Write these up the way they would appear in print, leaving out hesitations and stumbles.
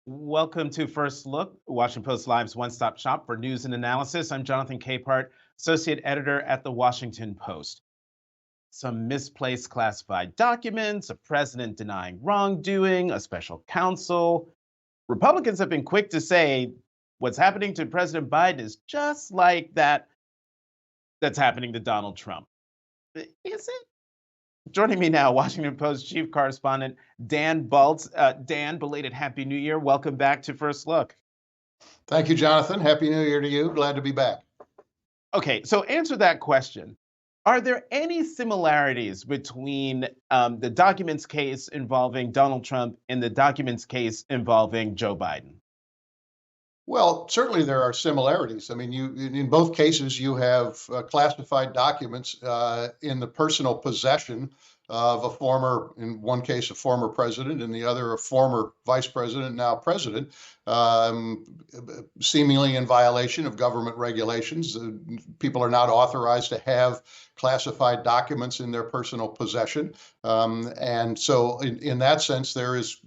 Welcome to First Look, Washington Post Live's one-stop shop for news and analysis. I'm Jonathan Capehart, associate editor at the Washington Post. Some misplaced classified documents, a president denying wrongdoing, a special counsel. Republicans have been quick to say what's happening to President Biden is just like that's happening to Donald Trump. Is it? Joining me now, Washington Post chief correspondent Dan Baltz. Dan, belated Happy New Year. Welcome back to First Look. Thank you, Jonathan. Happy New Year to you. Glad to be back. Okay, so answer that question. Are there any similarities between the documents case involving Donald Trump and the documents case involving Joe Biden? Well, certainly there are similarities. I mean, in both cases, you have classified documents in the personal possession of a former, in one case, a former president, in the other, a former vice president, now president, um, seemingly in violation of government regulations. People are not authorized to have classified documents in their personal possession, and so, in that sense, there is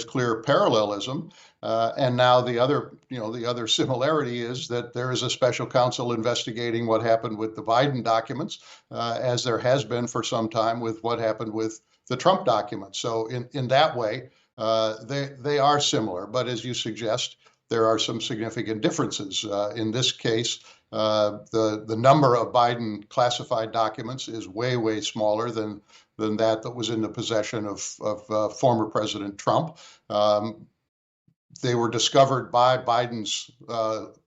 clear parallelism. And now the other similarity is that there is a special counsel investigating what happened with the Biden documents, as there has been for some time with what happened with the Trump documents. So in that way, they are similar. But as you suggest, there are some significant differences. In this case, the number of Biden classified documents is way smaller than that was in the possession of former President Trump. They were discovered by Biden's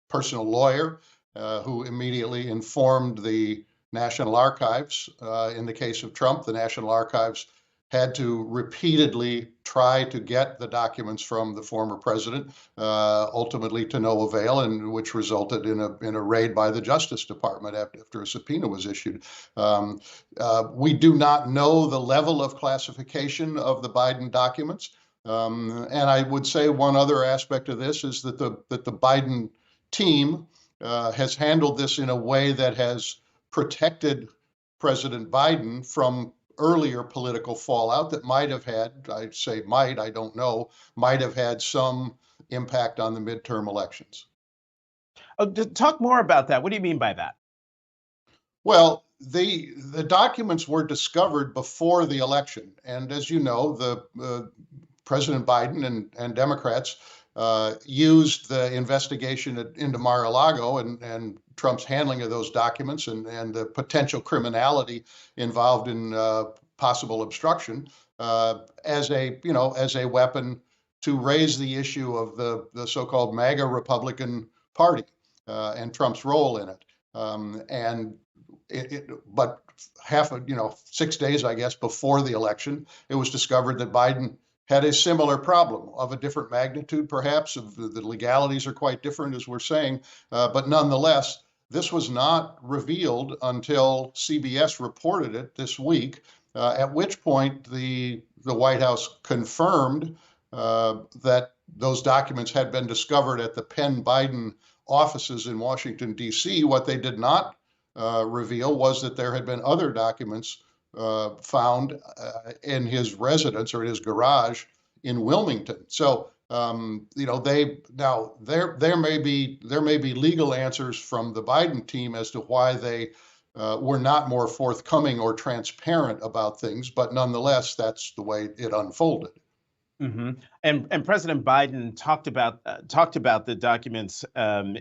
personal lawyer, who immediately informed the National Archives. In the case of Trump, the National Archives had to repeatedly try to get the documents from the former president, ultimately to no avail, and which resulted in a raid by the Justice Department after a subpoena was issued. We do not know the level of classification of the Biden documents. And I would say one other aspect of this is that the Biden team has handled this in a way that has protected President Biden from earlier political fallout that might have had, I say might, I don't know, might have had some impact on the midterm elections. Talk more about that. What do you mean by that? Well, the documents were discovered before the election, and as you know, the President Biden and Democrats used the investigation into Mar-a-Lago and Trump's handling of those documents and the potential criminality involved in possible obstruction as a weapon to raise the issue of the so-called MAGA Republican Party and Trump's role in it. But 6 days, I guess, before the election, it was discovered that Biden had a similar problem of a different magnitude, perhaps. The legalities are quite different, as we're saying, but nonetheless, this was not revealed until CBS reported it this week, at which point the White House confirmed that those documents had been discovered at the Penn Biden offices in Washington, D.C. What they did not reveal was that there had been other documents found in his residence or in his garage in Wilmington. So there may be legal answers from the Biden team as to why they were not more forthcoming or transparent about things, but nonetheless, that's the way it unfolded. Mm-hmm. And President Biden talked about the documents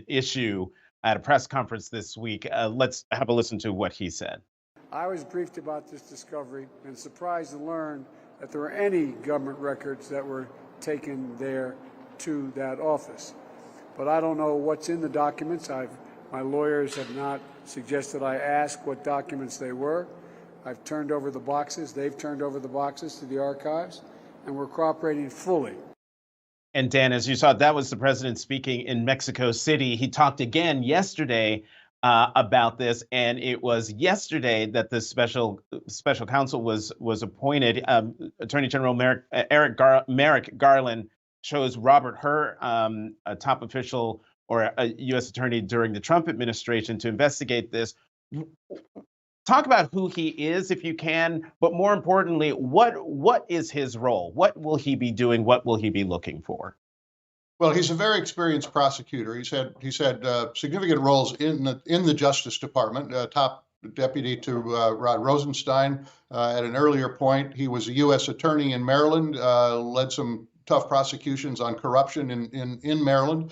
issue at a press conference this week. Let's have a listen to what he said. I was briefed about this discovery and surprised to learn that there were any government records that were taken there to that office. But I don't know what's in the documents. My lawyers have not suggested I ask what documents they were. I've turned over the boxes. They've turned over the boxes to the archives, and we're cooperating fully. And Dan, as you saw, that was the president speaking in Mexico City. He talked again yesterday about this, and it was yesterday that the special counsel was appointed. Attorney General Merrick Garland chose Robert Hur, a top official or a U.S. attorney during the Trump administration, to investigate this. Talk about who he is, if you can, but more importantly, what is his role? What will he be doing? What will he be looking for? Well, he's a very experienced prosecutor. He's had significant roles in the Justice Department. Top deputy to Rod Rosenstein at an earlier point. He was a U.S. attorney in Maryland. Led some tough prosecutions on corruption in Maryland.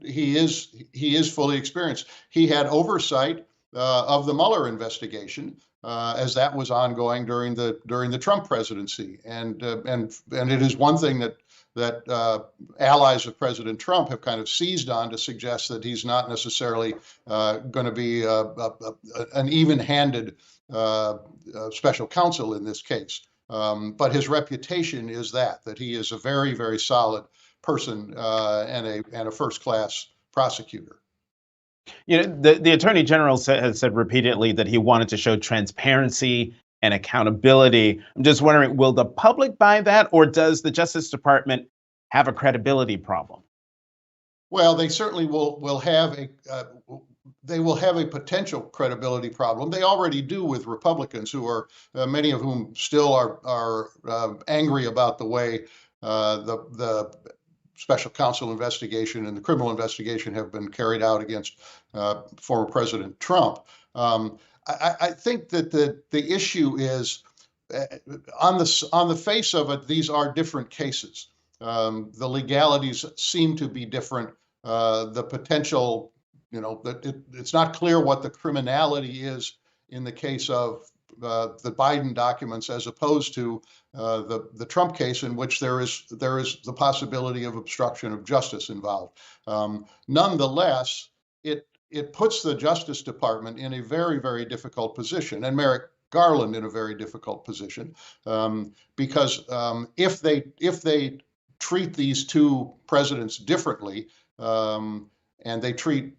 He is fully experienced. He had oversight of the Mueller investigation. As that was ongoing during the Trump presidency, and it is one thing that allies of President Trump have kind of seized on to suggest that he's not necessarily going to be an even-handed special counsel in this case. But his reputation is that he is a very, very solid person and a first-class prosecutor. You know, the attorney general has said repeatedly that he wanted to show transparency and accountability. I'm just wondering, will the public buy that, or does the Justice Department have a credibility problem? Well, they certainly will have a potential credibility problem. They already do with Republicans, who are many of whom still are angry about the way the special counsel investigation and the criminal investigation have been carried out against former President Trump. I think that the issue is on the face of it, these are different cases. The legalities seem to be different. The potential, it's not clear what the criminality is in the case of the Biden documents, as opposed to the Trump case, in which there is the possibility of obstruction of justice involved. Nonetheless, it puts the Justice Department in a very, very difficult position, and Merrick Garland in a very difficult position, because if they treat these two presidents differently, and they treat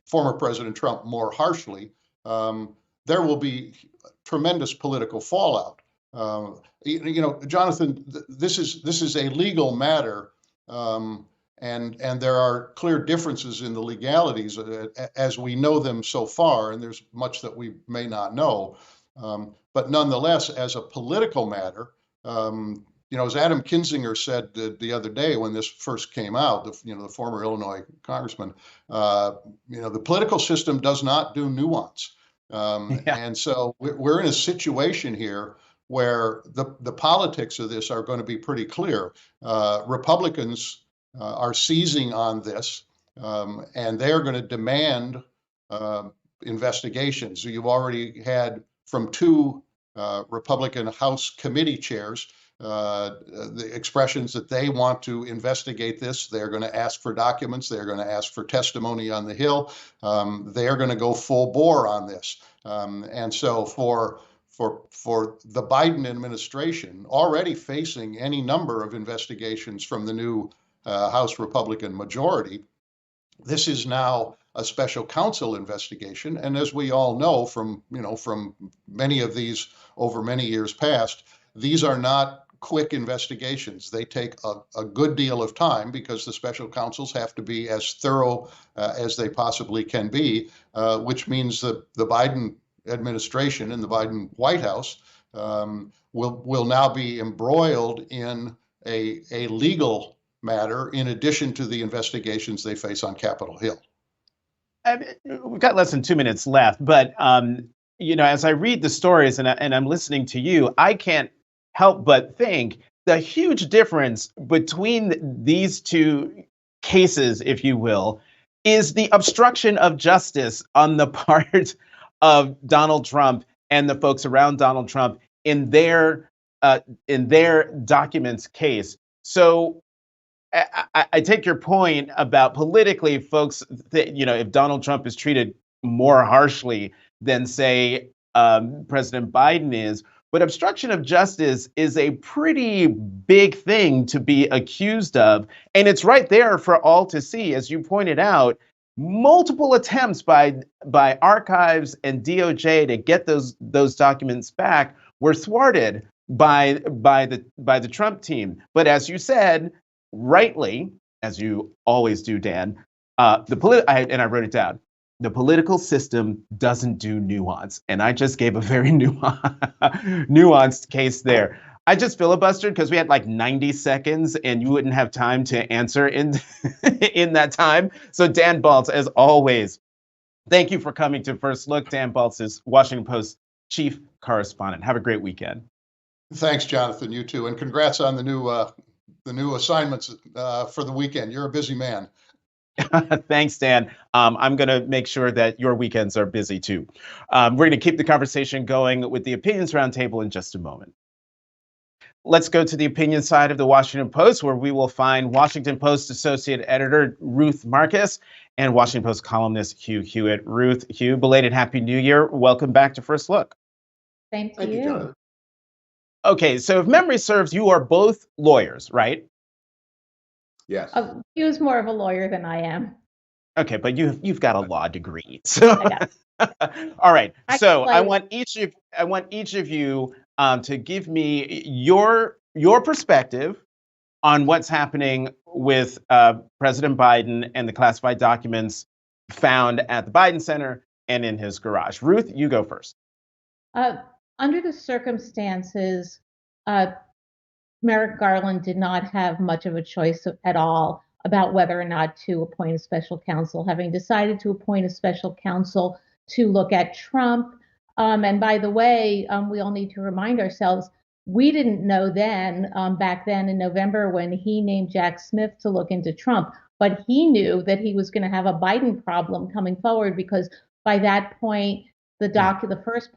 former President Trump more harshly, there will be tremendous political fallout. Jonathan, this is a legal matter, and there are clear differences in the legalities as we know them so far, and there's much that we may not know. But nonetheless, as a political matter, as Adam Kinzinger said the other day when this first came out, the former Illinois congressman, the political system does not do nuance. And so we're in a situation here where the politics of this are going to be pretty clear. Republicans are seizing on this, and they're going to demand investigations. So you've already had from two Republican House committee chairs the expressions that they want to investigate this. They're going to ask for documents. They're going to ask for testimony on the Hill. They're going to go full bore on this. And so for the Biden administration, already facing any number of investigations from the new House Republican majority, this is now a special counsel investigation. And as we all know from many of these over many years past, these are not quick investigations. They take a good deal of time, because the special counsels have to be as thorough as they possibly can be, which means that the Biden administration and the Biden White House will now be embroiled in a legal matter in addition to the investigations they face on Capitol Hill. We've got less than 2 minutes left, but as I read the stories and I'm listening to you, I can't help but think the huge difference between these two cases, if you will, is the obstruction of justice on the part of Donald Trump and the folks around Donald Trump in their documents case. So I take your point about politically, folks, if Donald Trump is treated more harshly than, say, President Biden is, but obstruction of justice is a pretty big thing to be accused of. And it's right there for all to see. As you pointed out, multiple attempts by archives and DOJ to get those documents back were thwarted by the Trump team. But as you said, rightly, as you always do, Dan, and I wrote it down, the political system doesn't do nuance. And I just gave a very nuanced case there. I just filibustered because we had like 90 seconds and you wouldn't have time to answer in in that time. So Dan Baltz, as always, thank you for coming to First Look. Dan Baltz is Washington Post chief correspondent. Have a great weekend. Thanks, Jonathan. You too, and congrats on the new assignments for the weekend. You're a busy man. Thanks, Dan. I'm going to make sure that your weekends are busy too. We're going to keep the conversation going with the Opinions Roundtable in just a moment. Let's go to the opinion side of the Washington Post, where we will find Washington Post Associate Editor Ruth Marcus and Washington Post columnist Hugh Hewitt. Ruth, Hugh, belated Happy New Year. Welcome back to First Look. Same to Thank you, you. Jonathan. Okay, so if memory serves, you are both lawyers, right? Yes. He was more of a lawyer than I am. Okay, but you've got a law degree. So I got all right. So I Actually- want each of you to give me your perspective on what's happening with President Biden and the classified documents found at the Biden Center and in his garage. Ruth, you go first. Under the circumstances, Merrick Garland did not have much of a choice at all about whether or not to appoint a special counsel, having decided to appoint a special counsel to look at Trump. And by the way, we all need to remind ourselves, we didn't know then, back then in November when he named Jack Smith to look into Trump, but he knew that he was going to have a Biden problem coming forward because by that point, the first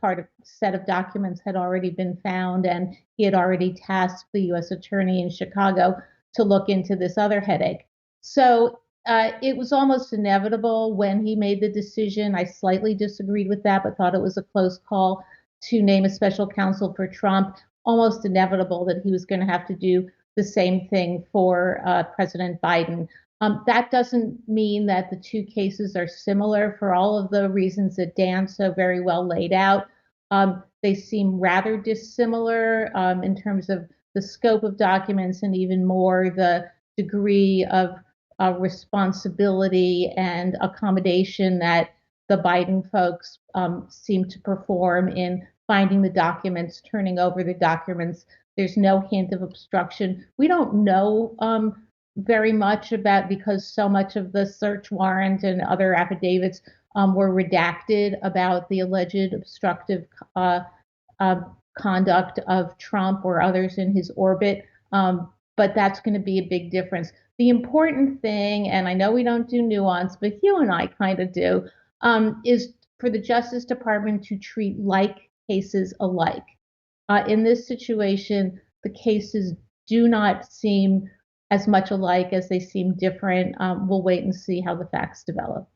set of documents had already been found, and he had already tasked the U.S. Attorney in Chicago to look into this other headache. So it was almost inevitable when he made the decision. I slightly disagreed with that, but thought it was a close call to name a special counsel for Trump. Almost inevitable that he was going to have to do the same thing for President Biden. That doesn't mean that the two cases are similar for all of the reasons that Dan so very well laid out. They seem rather dissimilar in terms of the scope of documents and even more the degree of responsibility and accommodation that the Biden folks seem to perform in finding the documents, turning over the documents. There's no hint of obstruction. We don't know very much about, because so much of the search warrant and other affidavits were redacted about the alleged obstructive conduct of Trump or others in his orbit. But that's going to be a big difference. The important thing, and I know we don't do nuance, but you and I kind of do, is for the Justice Department to treat like cases alike. In this situation, the cases do not seem as much alike as they seem different. We'll wait and see how the facts develop.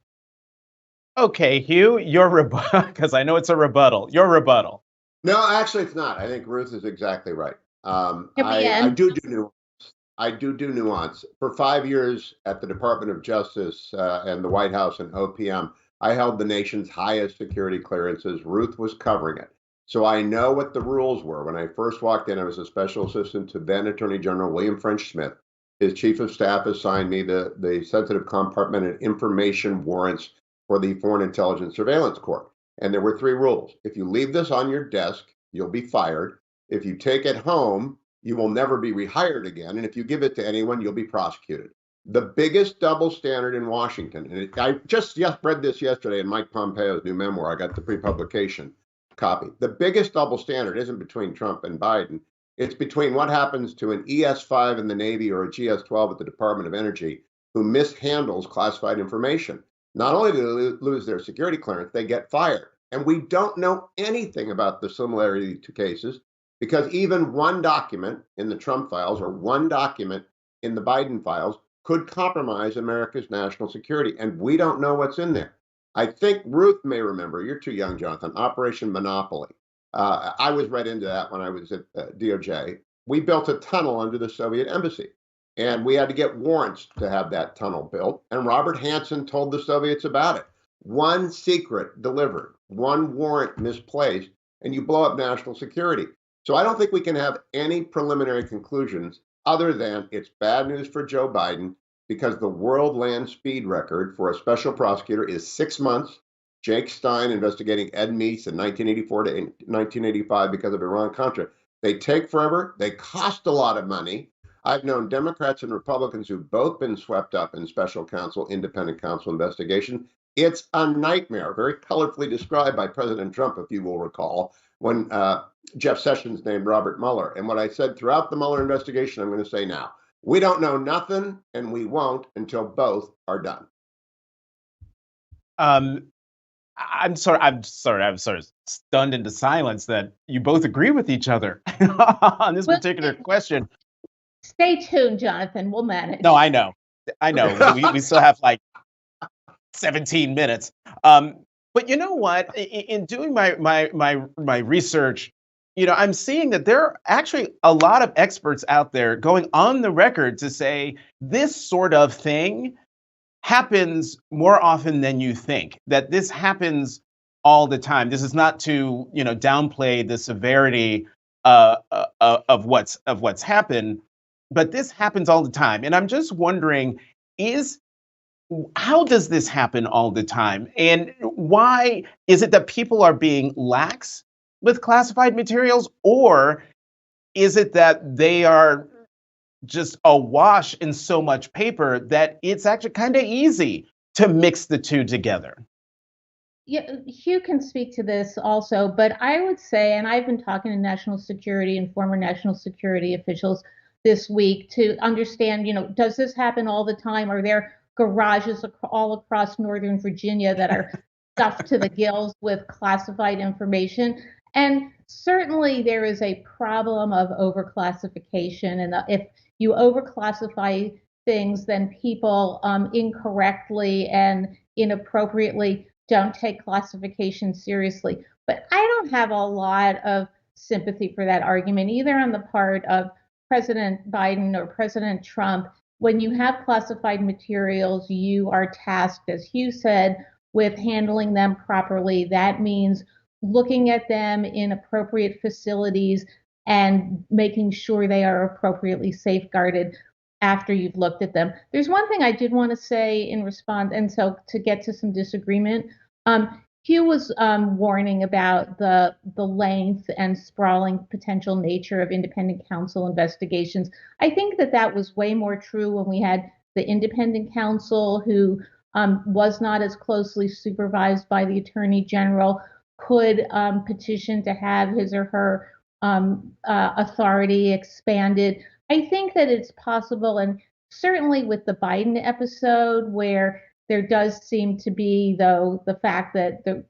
Okay, Hugh, your rebuttal, because I know it's a rebuttal. Your rebuttal. No, actually, it's not. I think Ruth is exactly right. I I do nuance. For 5 years at the Department of Justice and the White House and OPM, I held the nation's highest security clearances. Ruth was covering it. So I know what the rules were. When I first walked in, I was a special assistant to then Attorney General William French Smith. His chief of staff assigned me the sensitive compartmented information warrants for the Foreign Intelligence Surveillance Court. And there were 3 rules. If you leave this on your desk, you'll be fired. If you take it home, you will never be rehired again. And if you give it to anyone, you'll be prosecuted. The biggest double standard in Washington, and I just read this yesterday in Mike Pompeo's new memoir. I got the pre-publication copy. The biggest double standard isn't between Trump and Biden. It's between what happens to an ES-5 in the Navy or a GS-12 at the Department of Energy who mishandles classified information. Not only do they lose their security clearance, they get fired. And we don't know anything about the similarity to cases because even one document in the Trump files or one document in the Biden files could compromise America's national security. And we don't know what's in there. I think Ruth may remember, you're too young, Jonathan, Operation Monopoly. I was read into that when I was at DOJ. We built a tunnel under the Soviet embassy, and we had to get warrants to have that tunnel built. And Robert Hansen told the Soviets about it. One secret delivered, one warrant misplaced, and you blow up national security. So I don't think we can have any preliminary conclusions other than it's bad news for Joe Biden because the world land speed record for a special prosecutor is 6 months. Jake Stein investigating Ed Meese in 1984 to 1985 because of Iran-Contra. They take forever. They cost a lot of money. I've known Democrats and Republicans who've both been swept up in special counsel, independent counsel investigation. It's a nightmare, very colorfully described by President Trump, if you will recall, when Jeff Sessions named Robert Mueller. And what I said throughout the Mueller investigation, I'm going to say now. We don't know nothing, and we won't until both are done. I'm sorry. I'm sort of stunned into silence that you both agree with each other on this particular question. Stay tuned, Jonathan. We'll manage. No, I know. We still have like 17 minutes. But you know what? In doing my research, I'm seeing that there are actually a lot of experts out there going on the record to say this sort of thing happens more often than you think, that this happens all the time. This is not to, downplay the severity of what's happened, but this happens all the time. And I'm just wondering, how does this happen all the time? And why is it that people are being lax with classified materials, or is it that they are just awash in so much paper that it's actually kind of easy to mix the two together? Yeah, Hugh can speak to this also, but I would say, and I've been talking to national security and former national security officials this week to understand, does this happen all the time? Are there garages all across Northern Virginia that are stuffed to the gills with classified information? And certainly there is a problem of overclassification. And if you overclassify things, then people incorrectly and inappropriately don't take classification seriously. But I don't have a lot of sympathy for that argument, either on the part of President Biden or President Trump. When you have classified materials, you are tasked, as Hugh said, with handling them properly. That means looking at them in appropriate facilities and making sure they are appropriately safeguarded after you've looked at them. There's one thing I did want to say in response, and so to get to some disagreement, Hugh was warning about the length and sprawling potential nature of independent counsel investigations. I think that was way more true when we had the independent counsel who was not as closely supervised by the Attorney General, could petition to have his or her authority expanded. I think that it's possible, and certainly with the Biden episode, where there does seem to be, though, the fact that the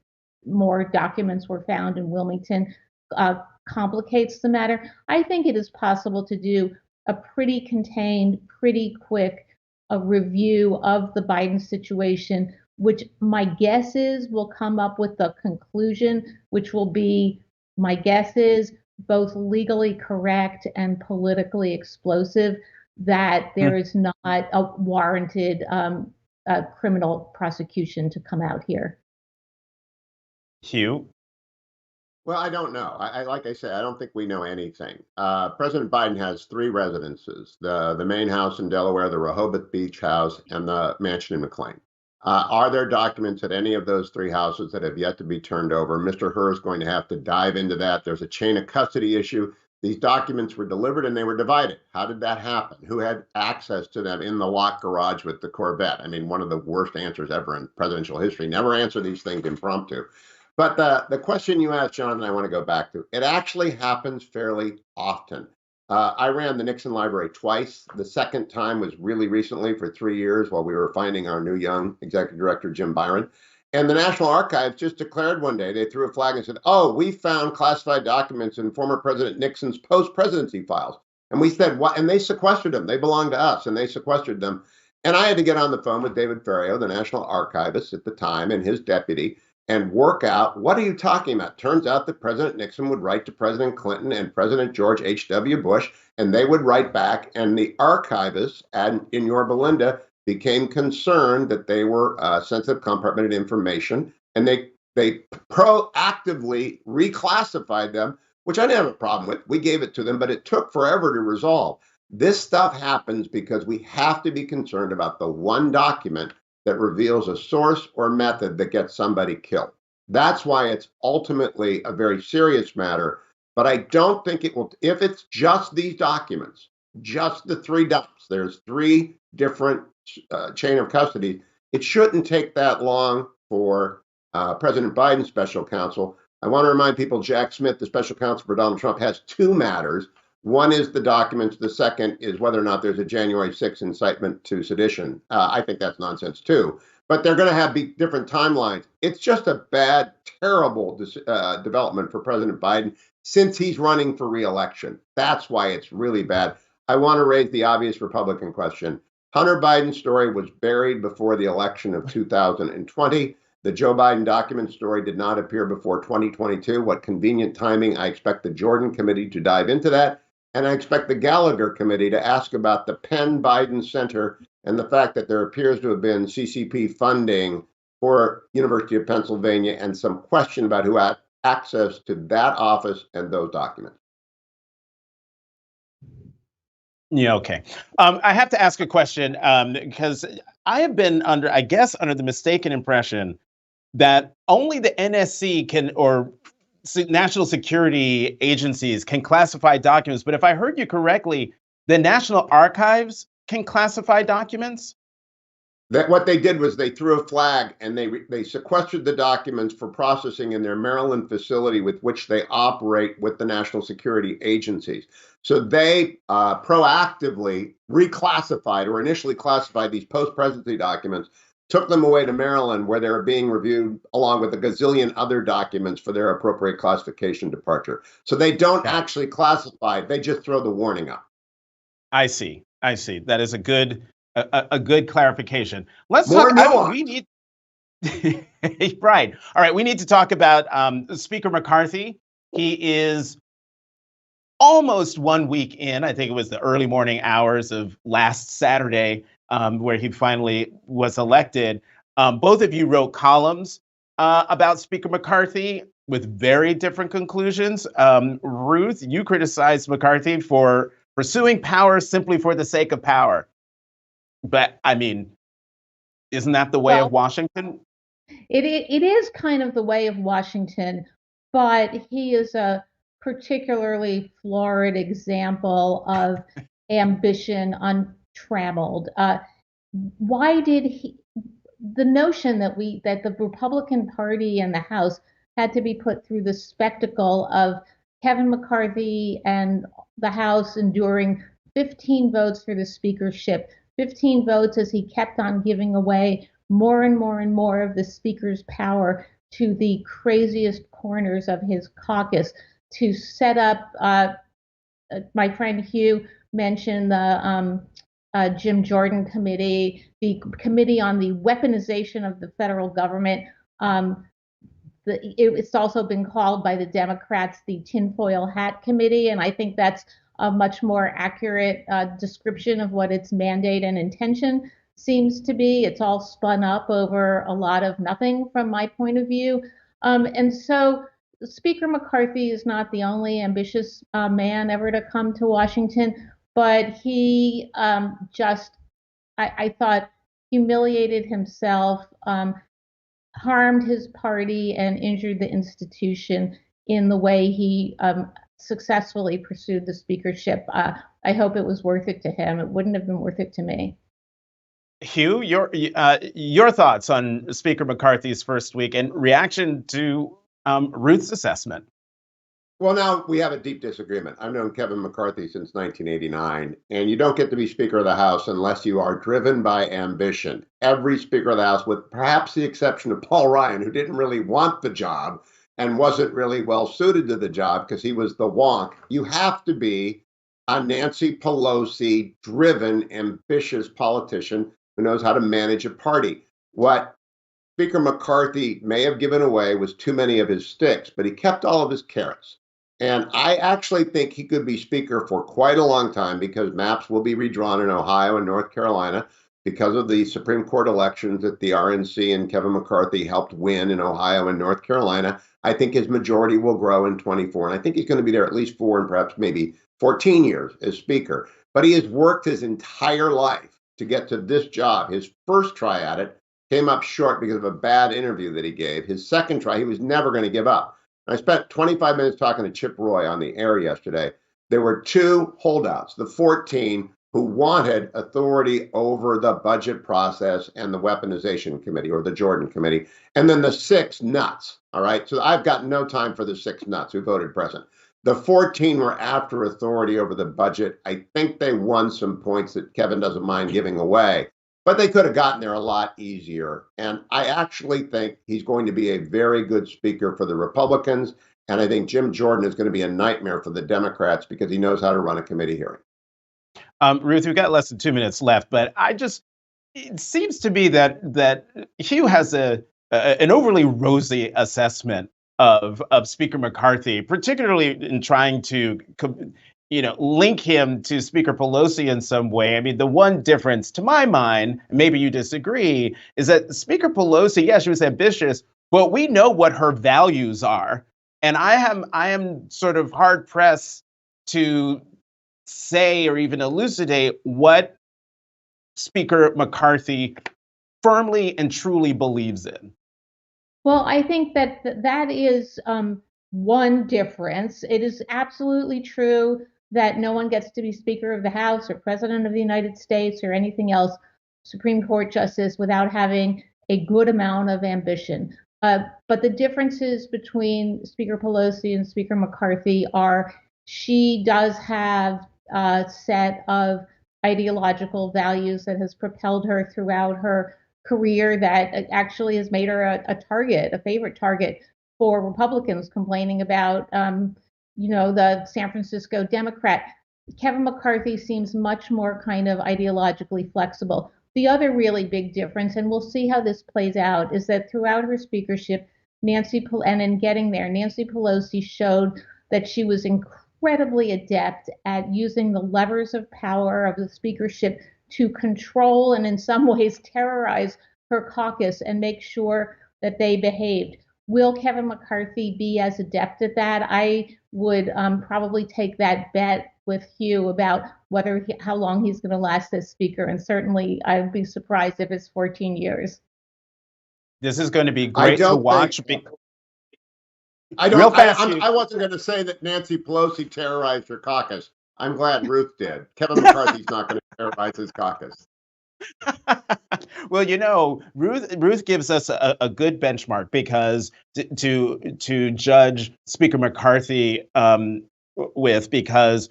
more documents were found in Wilmington complicates the matter. I think it is possible to do a pretty contained, pretty quick review of the Biden situation, which my guess is will come up with the conclusion, which will be, my guess is, both legally correct and politically explosive, that there is not a warranted criminal prosecution to come out here. Hugh? Well, I don't know. Like I said, I don't think we know anything. President Biden has 3 residences: the main house in Delaware, the Rehoboth Beach house, and the mansion in McLean. Are there documents at any of those 3 houses that have yet to be turned over? Mr. Hur is going to have to dive into that. There's a chain of custody issue. These documents were delivered and they were divided. How did that happen? Who had access to them in the locked garage with the Corvette? I mean, one of the worst answers ever in presidential history. Never answer these things impromptu. But the question you asked, Jonathan, I want to go back to. It actually happens fairly often. I ran the Nixon Library twice. The second time was really recently for 3 years while we were finding our new young executive director, Jim Byron. And the National Archives just declared one day, they threw a flag and said, oh, we found classified documents in former President Nixon's post-presidency files. And we said, what? And they sequestered them. They belonged to us, and they sequestered them. And I had to get on the phone with David Ferriero, the National Archivist at the time, and his deputy, and work out, what are you talking about? Turns out that President Nixon would write to President Clinton and President George H.W. Bush, and they would write back, and the archivists in Yorba Linda became concerned that they were sensitive, compartmented information, and they proactively reclassified them, which I didn't have a problem with. We gave it to them, but it took forever to resolve. This stuff happens because we have to be concerned about the one document that reveals a source or method that gets somebody killed. That's why it's ultimately a very serious matter. But I don't think it will, if it's just these documents, just the three dumps, there's three different chain of custody, it shouldn't take that long for President Biden's special counsel. I want to remind people Jack Smith, the special counsel for Donald Trump, has two matters. One is the documents. The second is whether or not there's a January 6th incitement to sedition. I think that's nonsense too. But they're going to have different timelines. It's just a bad, terrible development for President Biden since he's running for re-election. That's why it's really bad. I want to raise the obvious Republican question. Hunter Biden's story was buried before the election of 2020. The Joe Biden document story did not appear before 2022. What convenient timing. I expect the Jordan Committee to dive into that. And I expect the Gallagher Committee to ask about the Penn Biden Center and the fact that there appears to have been CCP funding for University of Pennsylvania and some question about who had access to that office and those documents. Yeah, okay. I have to ask a question because I have been under the mistaken impression that only the NSC can, or national security agencies can classify documents. But if I heard you correctly, the National Archives can classify documents? That what they did was they threw a flag and they sequestered the documents for processing in their Maryland facility with which they operate with the national security agencies. So they proactively reclassified or initially classified these post-presidency documents, took them away to Maryland where they were being reviewed along with a gazillion other documents for their appropriate classification departure. So they don't actually classify, they just throw the warning up. I see. That is a good clarification. Let's More talk. We need right. All right. We need to talk about Speaker McCarthy. He is almost 1 week in. I think it was the early morning hours of last Saturday where he finally was elected. Both of you wrote columns about Speaker McCarthy with very different conclusions. Ruth, you criticized McCarthy for pursuing power simply for the sake of power. But I mean, isn't that the way of Washington? It is kind of the way of Washington, but he is a particularly florid example of ambition untrammeled. Why did the notion that the Republican Party and the House had to be put through the spectacle of Kevin McCarthy and the House enduring 15 votes for the speakership, 15 votes as he kept on giving away more and more and more of the speaker's power to the craziest corners of his caucus to set up, my friend Hugh mentioned the Jim Jordan Committee, the Committee on the Weaponization of the Federal Government. It's also been called by the Democrats the Tinfoil Hat Committee, and I think that's a much more accurate description of what its mandate and intention seems to be. It's all spun up over a lot of nothing from my point of view. And so Speaker McCarthy is not the only ambitious man ever to come to Washington, but he I thought, humiliated himself, harmed his party, and injured the institution in the way he successfully pursued the speakership. I hope it was worth it to him. It wouldn't have been worth it to me. Hugh, your thoughts on Speaker McCarthy's first week and reaction to Ruth's assessment? Well, now we have a deep disagreement. I've known Kevin McCarthy since 1989, and you don't get to be Speaker of the House unless you are driven by ambition. Every Speaker of the House, with perhaps the exception of Paul Ryan, who didn't really want the job and wasn't really well suited to the job because he was the wonk, you have to be a Nancy Pelosi driven, ambitious politician who knows how to manage a party. What Speaker McCarthy may have given away was too many of his sticks, but he kept all of his carrots. And I actually think he could be Speaker for quite a long time because maps will be redrawn in Ohio and North Carolina because of the Supreme Court elections that the RNC and Kevin McCarthy helped win in Ohio and North Carolina. I think his majority will grow in 24. And I think he's going to be there at least 4 and perhaps maybe 14 years as Speaker. But he has worked his entire life to get to this job. His first try at it came up short because of a bad interview that he gave. His second try, he was never going to give up. I spent 25 minutes talking to Chip Roy on the air yesterday. There were 2 holdouts, the 14 who wanted authority over the budget process and the weaponization committee or the Jordan committee, and then the 6 nuts. All right. So I've got no time for the 6 nuts who voted present. The 14 were after authority over the budget. I think they won some points that Kevin doesn't mind giving away, but they could have gotten there a lot easier. And I actually think he's going to be a very good speaker for the Republicans. And I think Jim Jordan is going to be a nightmare for the Democrats because he knows how to run a committee hearing. Ruth, we've got less than 2 minutes left, but it seems to me that Hugh has an overly rosy assessment of Speaker McCarthy, particularly in trying to link him to Speaker Pelosi in some way. I mean, the one difference to my mind, maybe you disagree, is that Speaker Pelosi, yeah, she was ambitious, but we know what her values are. And I am sort of hard pressed to say or even elucidate what Speaker McCarthy firmly and truly believes in. Well, I think that is one difference. It is absolutely true that no one gets to be Speaker of the House or President of the United States or anything else, Supreme Court justice, without having a good amount of ambition. But the differences between Speaker Pelosi and Speaker McCarthy are she does have a set of ideological values that has propelled her throughout her career that actually has made her a favorite target for Republicans complaining about, the San Francisco Democrat. Kevin McCarthy seems much more kind of ideologically flexible. The other really big difference, and we'll see how this plays out, is that throughout her speakership, Nancy Pelosi showed that she was incredibly adept at using the levers of power of the speakership to control and in some ways terrorize her caucus and make sure that they behaved. Will Kevin McCarthy be as adept at that? I would probably take that bet with Hugh about how long he's going to last as speaker. And certainly I'd be surprised if it's 14 years. This is going to be great to watch. I wasn't going to say that Nancy Pelosi terrorized her caucus. I'm glad Ruth did. Kevin McCarthy's not going to terrorize his caucus. Well, Ruth gives us a good benchmark because to judge Speaker McCarthy because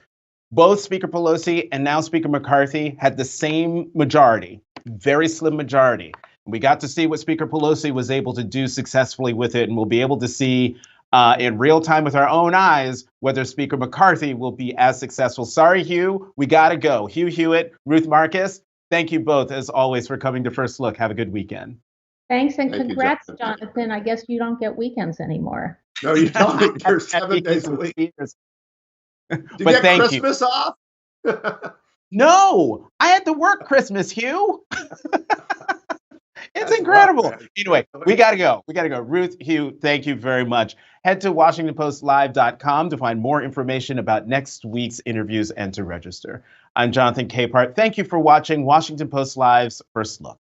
both Speaker Pelosi and now Speaker McCarthy had the same majority, very slim majority. We got to see what Speaker Pelosi was able to do successfully with it, and we'll be able to see in real time with our own eyes whether Speaker McCarthy will be as successful. Sorry, Hugh, we got to go. Hugh Hewitt, Ruth Marcus, thank you both, as always, for coming to First Look. Have a good weekend. Thanks, and congrats, Jonathan. I guess you don't get weekends anymore. No, you don't. You're 7 days a week. Did you get Christmas off? No, I had to work Christmas, Hugh. It's incredible. Anyway, we got to go. Ruth, Hugh, thank you very much. Head to WashingtonPostLive.com to find more information about next week's interviews and to register. I'm Jonathan Capehart. Thank you for watching Washington Post Live's First Look.